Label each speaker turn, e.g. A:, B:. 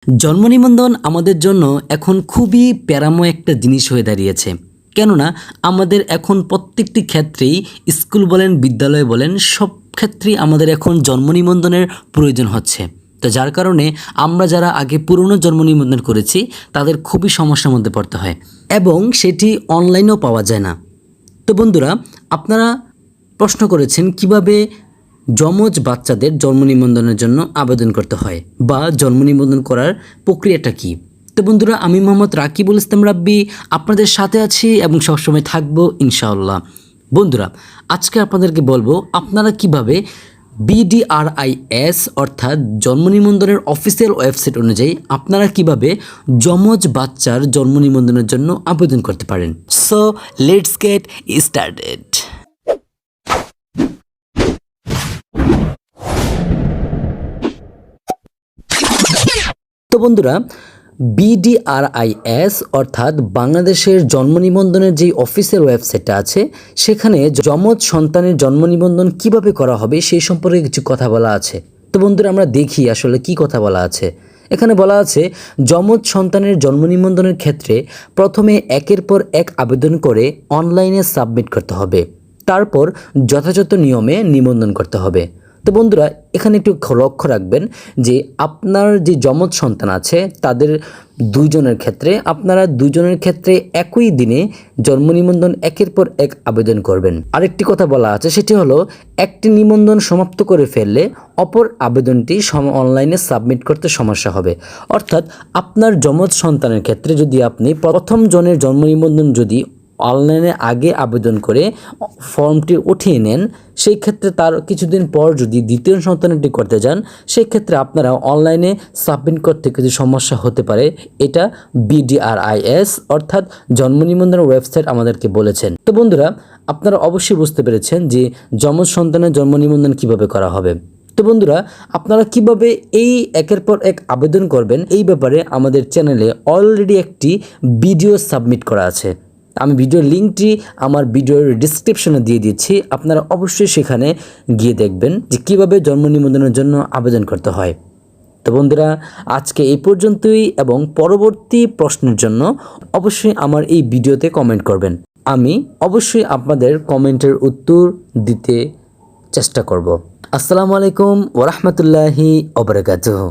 A: জন্ম নিবন্ধন আমাদের জন্য এখন খুবই প্যারাময় একটা জিনিস হয়ে দাঁড়িয়েছে। কেননা আমাদের এখন প্রত্যেকটি ক্ষেত্রেই স্কুল বলেন, বিদ্যালয় বলেন, সব ক্ষেত্রেই আমাদের এখন জন্ম নিবন্ধনের প্রয়োজন হচ্ছে। তো যার কারণে আমরা যারা আগে পুরনো জন্ম নিবন্ধন করেছি তাদের খুবই সমস্যার মধ্যে পড়তে হয় এবং সেটি অনলাইনেও পাওয়া যায় না। তো বন্ধুরা, আপনারা প্রশ্ন করেছেন কিভাবে যমজ বাচ্চাদের জন্ম নিবন্ধনের জন্য আবেদন করতে হয় বা জন্ম নিবন্ধন করার প্রক্রিয়াটা কী। তো বন্ধুরা, আমি মোহাম্মদ রাকিবুল রাব্বি আপনাদের সাথে আছি এবং সবসময় থাকবো ইনশাআল্লাহ। বন্ধুরা, আজকে আপনাদেরকে বলবো আপনারা কিভাবে bdris অর্থাৎ জন্ম নিবন্ধনের অফিসিয়াল ওয়েবসাইট অনুযায়ী আপনারা কিভাবে যমজ বাচ্চার জন্ম নিবন্ধনের জন্য আবেদন করতে পারেন। So let's get started. তো বন্ধুরা, bdris অর্থাৎ বাংলাদেশের জন্ম নিবন্ধনের যে অফিসিয়াল ওয়েবসাইটটা আছে সেখানে যমজ সন্তানের জন্ম নিবন্ধন কীভাবে করা হবে সেই সম্পর্কে কিছু কথা বলা আছে। তো বন্ধুরা, আমরা দেখি আসলে কি কথা বলা আছে। এখানে বলা আছে যমজ সন্তানের জন্ম নিবন্ধনের ক্ষেত্রে প্রথমে একের পর এক আবেদন করে অনলাইনে সাবমিট করতে হবে, তারপর যথাযথ নিয়মে নিবন্ধন করতে হবে। তো বন্ধুরা, এখানে একটু লক্ষ্য রাখবেন যে আপনার যে যমজ সন্তান আছে তাদের দুজনের ক্ষেত্রে একই দিনে জন্ম নিবন্ধন একের পর এক আবেদন করবেন। আরেকটি কথা বলা আছে, সেটি হলো একটি নিবন্ধন সমাপ্ত করে ফেললে অপর আবেদনটি অনলাইনে সাবমিট করতে সমস্যা হবে। অর্থাৎ আপনার যমজ সন্তানের ক্ষেত্রে যদি আপনি প্রথম জনের জন্ম নিবন্ধন যদি অনলাইনে আগে আবেদন করে ফর্মটি উঠিয়ে নেন, সেই ক্ষেত্রে তার কিছুদিন পর যদি দ্বিতীয় সন্তানটি করতে যান সেই ক্ষেত্রে আপনারা অনলাইনে সাবমিট করতে কিছু সমস্যা হতে পারে। এটা bdris অর্থাৎ জন্ম নিবন্ধনের ওয়েবসাইট আমাদেরকে বলেছেন। তো বন্ধুরা, আপনারা অবশ্যই বুঝতে পেরেছেন যে যমজ সন্তানের জন্ম নিবন্ধন কীভাবে করা হবে। তো বন্ধুরা, আপনারা কিভাবে এই একের পর এক আবেদন করবেন এই ব্যাপারে আমাদের চ্যানেলে অলরেডি একটি ভিডিও সাবমিট করা আছে। আমি ভিডিওর লিঙ্কটি আমার ভিডিওর ডিসক্রিপশনে দিয়ে দিচ্ছি, আপনারা অবশ্যই সেখানে গিয়ে দেখবেন যে কীভাবে জন্ম নিবন্ধনের জন্য আবেদন করতে হয়। তো বন্ধুরা, আজকে এই পর্যন্তই এবং পরবর্তী প্রশ্নের জন্য অবশ্যই আমার এই ভিডিওতে কমেন্ট করবেন। আমি অবশ্যই আপনাদের কমেন্টের উত্তর দিতে চেষ্টা করব। আসসালামু আলাইকুম ওয়া রাহমাতুল্লাহি ওয়া বারাকাতুহু।